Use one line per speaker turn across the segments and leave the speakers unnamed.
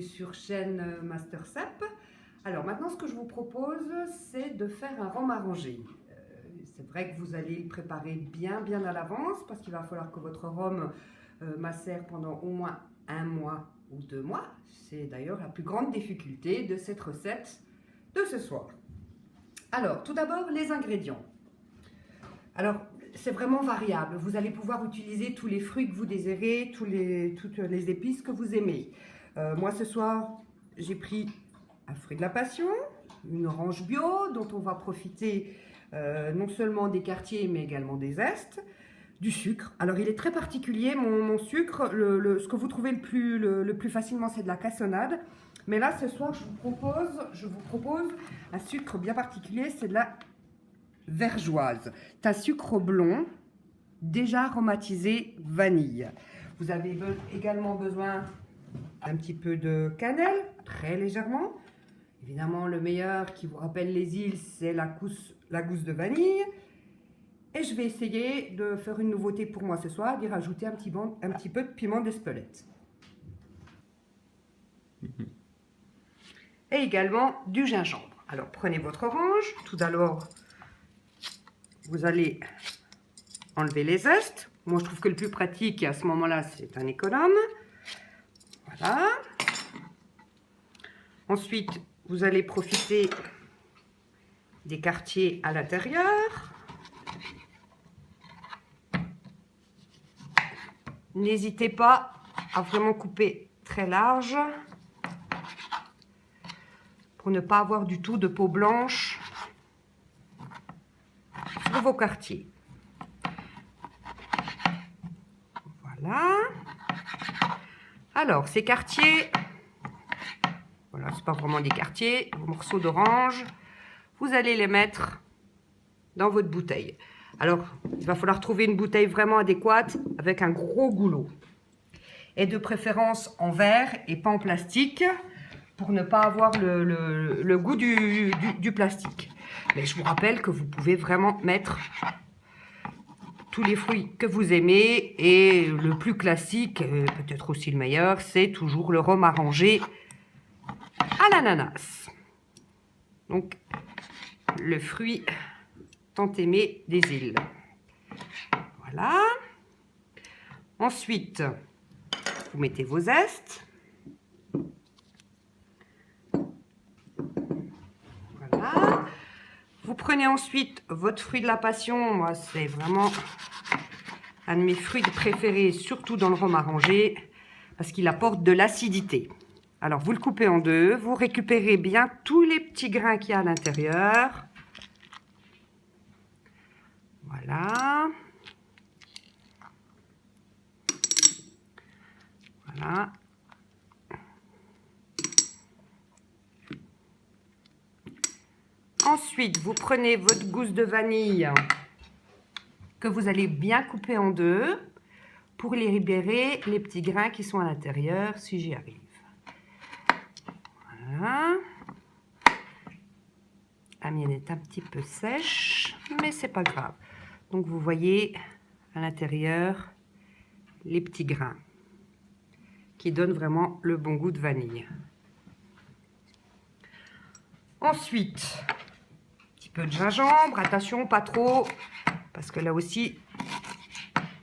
sur chaîne MasterCep. Alors maintenant, ce que je vous propose, c'est de faire un rhum arrangé. C'est vrai que vous allez le préparer bien à l'avance parce qu'il va falloir que votre rhum macère pendant au moins 1 mois ou 2 mois. C'est d'ailleurs la plus grande difficulté de cette recette de ce soir. Alors, tout d'abord, les ingrédients. Alors, c'est vraiment variable. Vous allez pouvoir utiliser tous les fruits que vous désirez, toutes les épices que vous aimez. Moi, ce soir, j'ai pris un fruit de la passion, une orange bio, dont on va profiter non seulement des quartiers, mais également des zestes, du sucre. Alors, il est très particulier, mon sucre. Ce que vous trouvez le plus facilement, c'est de la cassonade. Mais là, ce soir, je vous propose un sucre bien particulier, c'est de la vergeoise. C'est un sucre blond, déjà aromatisé vanille. Vous avez également besoin d'un petit peu de cannelle, très légèrement. Évidemment, le meilleur qui vous rappelle les îles, c'est la gousse de vanille. Et je vais essayer de faire une nouveauté pour moi ce soir, d'y rajouter un petit peu de piment d'Espelette. Et également du gingembre. Alors, prenez votre orange. Tout d'abord, vous allez enlever les zestes. Moi, je trouve que le plus pratique à ce moment-là, c'est un économe. Voilà. Ensuite, vous allez profiter des quartiers à l'intérieur. N'hésitez pas à vraiment couper très large pour ne pas avoir du tout de peau blanche sur vos quartiers. Voilà. Alors, ces quartiers, voilà, c'est pas vraiment des quartiers, vos morceaux d'orange, vous allez les mettre dans votre bouteille. Alors, il va falloir trouver une bouteille vraiment adéquate avec un gros goulot. Et de préférence en verre et pas en plastique pour ne pas avoir le goût du plastique. Mais je vous rappelle que vous pouvez vraiment mettre tous les fruits que vous aimez. Et le plus classique, peut-être aussi le meilleur, c'est toujours le rhum arrangé à l'ananas. Donc, le fruit tant aimé des îles. Voilà. Ensuite, vous mettez vos zestes. Voilà. Vous prenez ensuite votre fruit de la passion. Moi, c'est vraiment un de mes fruits préférés, surtout dans le rhum arrangé, parce qu'il apporte de l'acidité. Alors, vous le coupez en deux. Vous récupérez bien tous les petits grains qu'il y a à l'intérieur. Voilà. Voilà. Ensuite, vous prenez votre gousse de vanille que vous allez bien couper en deux pour les libérer les petits grains qui sont à l'intérieur, si j'y arrive. Voilà. La mienne est un petit peu sèche, mais c'est pas grave. Donc, vous voyez à l'intérieur les petits grains qui donnent vraiment le bon goût de vanille. Ensuite, un petit peu de gingembre. Attention, pas trop, parce que là aussi,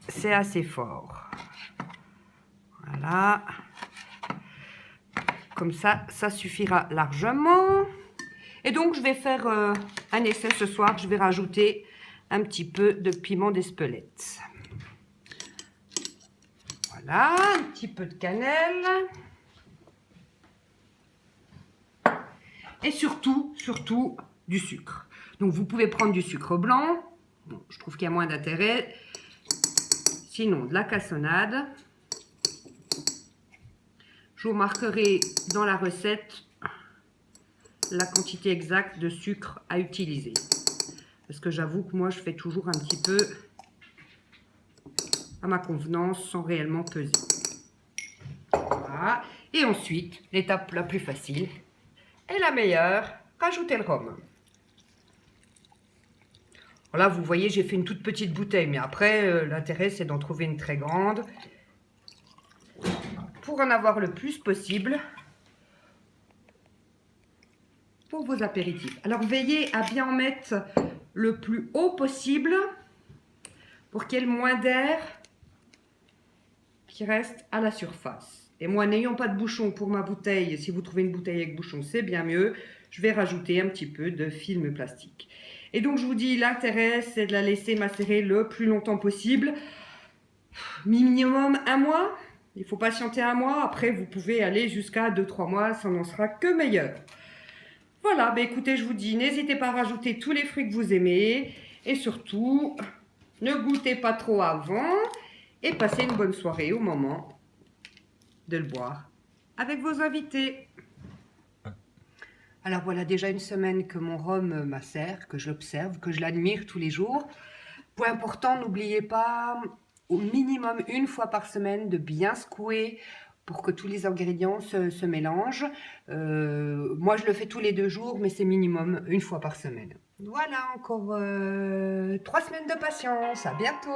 c'est assez fort. Voilà. Comme ça, ça suffira largement. Et donc, je vais faire un essai ce soir. Je vais rajouter un petit peu de piment d'Espelette. Voilà, un petit peu de cannelle. Et surtout, du sucre. Donc, vous pouvez prendre du sucre blanc. Bon, je trouve qu'il y a moins d'intérêt. Sinon, de la cassonade. Je vous marquerai dans la recette la quantité exacte de sucre à utiliser. Parce que j'avoue que moi, je fais toujours un petit peu à ma convenance sans réellement peser. Voilà. Et ensuite, l'étape la plus facile et la meilleure, rajoutez le rhum. Là, vous voyez, j'ai fait une toute petite bouteille, mais après, l'intérêt, c'est d'en trouver une très grande pour en avoir le plus possible. pour vos apéritifs. Alors veillez à bien en mettre le plus haut possible pour qu'il y ait le moins d'air qui reste à la surface. Et moi, n'ayant pas de bouchon pour ma bouteille, si vous trouvez une bouteille avec bouchon, c'est bien mieux. Je vais rajouter un petit peu de film plastique. Et donc, je vous dis, l'intérêt, c'est de la laisser macérer le plus longtemps possible. Minimum 1 mois. Il faut patienter 1 mois. Après, vous pouvez aller jusqu'à 2-3 mois. Ça n'en sera que meilleur. Voilà, bah écoutez, je vous dis, n'hésitez pas à rajouter tous les fruits que vous aimez. Et surtout, ne goûtez pas trop avant. Et passez une bonne soirée au moment de le boire avec vos invités. Alors voilà déjà une semaine que mon rhum macère, que je l'observe, que je l'admire tous les jours. Point important, n'oubliez pas au minimum 1 fois par semaine de bien secouer pour que tous les ingrédients se mélangent. Moi je le fais tous les 2 jours, mais c'est minimum 1 fois par semaine. Voilà, encore 3 semaines de patience. À bientôt.